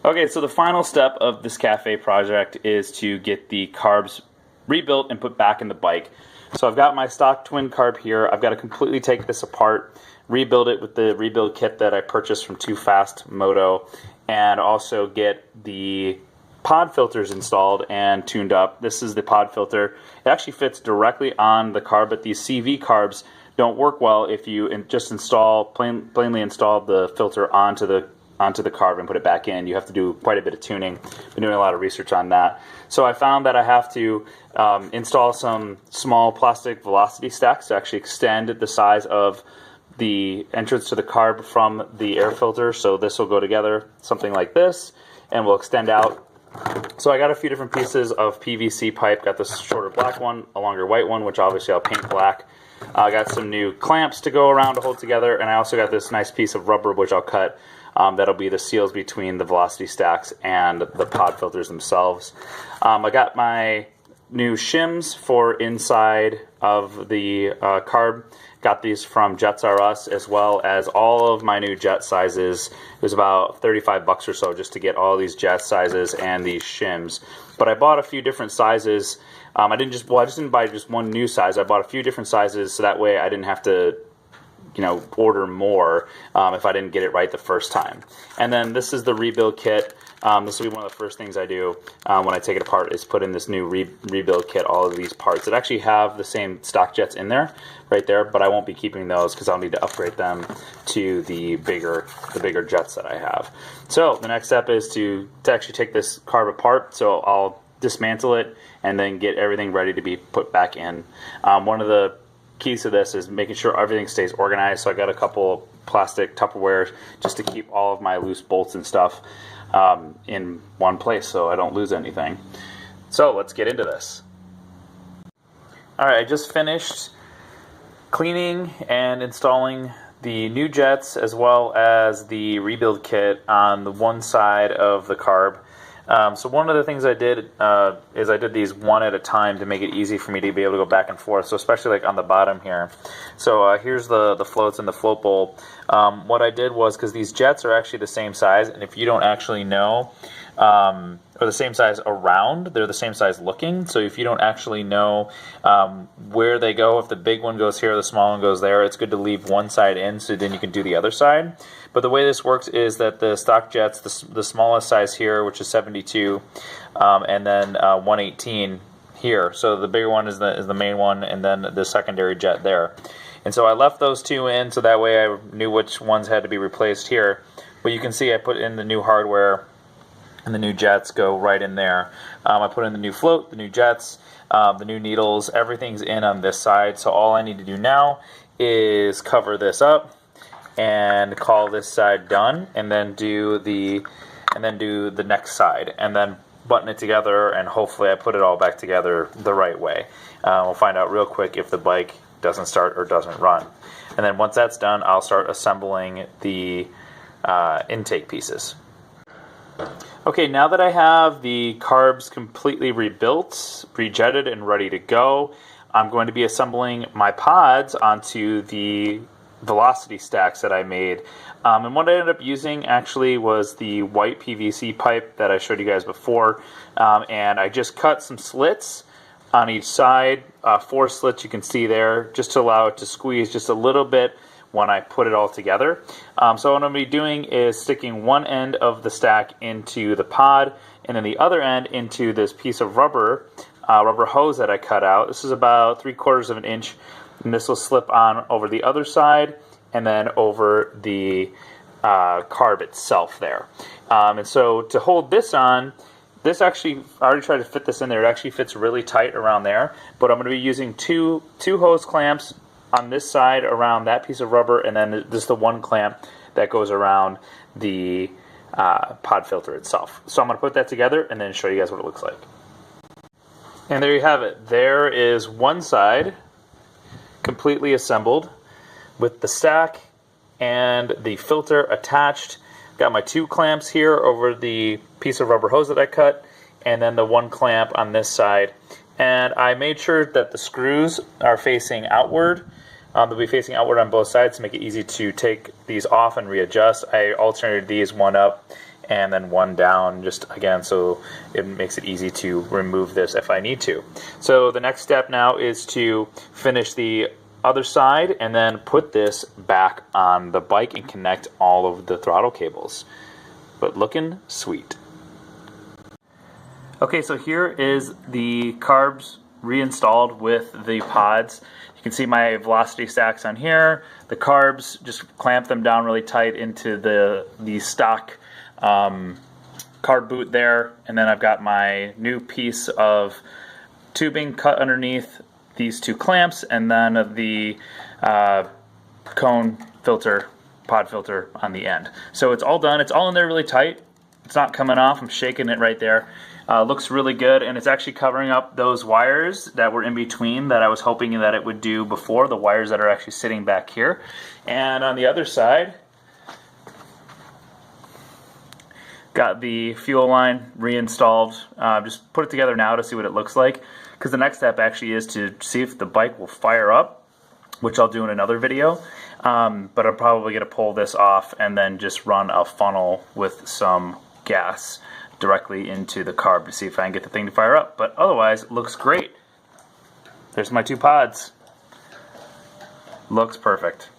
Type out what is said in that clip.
Okay, so the final step of this cafe project is to get the carbs rebuilt and put back in the bike. So I've got my stock twin carb here. I've got to completely take this apart, rebuild it with the rebuild kit that I purchased from Too Fast Moto, and also get the pod filters installed and tuned up. This is the pod filter. It actually fits directly on the carb, but these CV carbs don't work well if you just plainly install the filter onto the carb and put it back in. You have to do quite a bit of tuning. Been doing a lot of research on that. So I found that I have to install some small plastic velocity stacks to actually extend the size of the entrance to the carb from the air filter. So this will go together, something like this, and will extend out. So I got a few different pieces of PVC pipe. Got this shorter black one, a longer white one, which obviously I'll paint black. I got some new clamps to go around to hold together, and I also got this nice piece of rubber which I'll cut. That'll be the seals between the velocity stacks and the pod filters themselves. I got my new shims for inside of the carb. Got these from Jets R Us, as well as all of my new jet sizes. It was about $35 or so just to get all these jet sizes and these shims. But I bought a few different sizes. I just didn't buy just one new size. I bought a few different sizes so that way I didn't have to order more if I didn't get it right the first time. And then this is the rebuild kit. This will be one of the first things I do when I take it apart, is put in this new rebuild kit, all of these parts. It actually have the same stock jets in there, right there, but I won't be keeping those because I'll need to upgrade them to the bigger jets that I have. So the next step is to actually take this carb apart. So I'll dismantle it and then get everything ready to be put back in. One of the keys to this is making sure everything stays organized. So I got a couple plastic Tupperware just to keep all of my loose bolts and stuff in one place so I don't lose anything. So let's get into this. Alright, I just finished cleaning and installing the new jets as well as the rebuild kit on the one side of the carb. So one of the things I did is I did these one at a time to make it easy for me to be able to go back and forth. So especially like on the bottom here. So here's the floats and the float bowl. What I did was, because these jets are actually the same size, and if you don't actually know, or the same size around, they're the same size looking. So if you don't actually know where they go, if the big one goes here, the small one goes there, it's good to leave one side in so then you can do the other side. But the way this works is that the stock jets, the smallest size here, which is 72, and then 118 here. So the bigger one is the main one, and then the secondary jet there. And so I left those two in so that way I knew which ones had to be replaced here. But you can see I put in the new hardware, and the new jets go right in there. I put in the new float, the new jets, the new needles, everything's in on this side. So all I need to do now is cover this up and call this side done, and then do the next side, and then button it together, and hopefully I put it all back together the right way. We'll find out real quick if the bike doesn't start or doesn't run. And then once that's done, I'll start assembling the intake pieces. Okay, now that I have the carbs completely rebuilt, rejetted, and ready to go, I'm going to be assembling my pods onto the velocity stacks that I made. And what I ended up using actually was the white PVC pipe that I showed you guys before. And I just cut some slits on each side, 4 slits you can see there, just to allow it to squeeze just a little bit when I put it all together. So what I'm going to be doing is sticking one end of the stack into the pod, and then the other end into this piece of rubber hose that I cut out. This is about 3/4 of an inch, and this will slip on over the other side and then over the carb itself there. And so to hold this on, this actually, I already tried to fit this in there. It actually fits really tight around there, but I'm going to be using two hose clamps on this side around that piece of rubber, and then just the one clamp that goes around the pod filter itself. So I'm going to put that together and then show you guys what it looks like. And there you have it. There is one side completely assembled with the stack and the filter attached. Got my 2 clamps here over the piece of rubber hose that I cut, and then the 1 clamp on this side. And I made sure that the screws are facing outward. They'll be facing outward on both sides to make it easy to take these off and readjust. I alternated these one up and then one down, just again, so it makes it easy to remove this if I need to. So the next step now is to finish the other side and then put this back on the bike and connect all of the throttle cables. But looking sweet. Okay, so here is the Carbs reinstalled with the pods. You can see my velocity stacks on here. The Carbs, just clamp them down really tight into the stock carb boot there, and then I've got my new piece of tubing cut underneath these two clamps, and then the cone filter, pod filter on the end. So it's all done. It's all in there really tight. It's not coming off. I'm shaking it right there. Looks really good, and it's actually covering up those wires that were in between that I was hoping that it would do before, the wires that are actually sitting back here. And on the other side, got the fuel line reinstalled. Just put it together now to see what it looks like, because the next step actually is to see if the bike will fire up, which I'll do in another video. But I'm probably going to pull this off and then just run a funnel with some gas directly into the carb to see if I can get the thing to fire up. But otherwise, it looks great. There's my two pods. Looks perfect.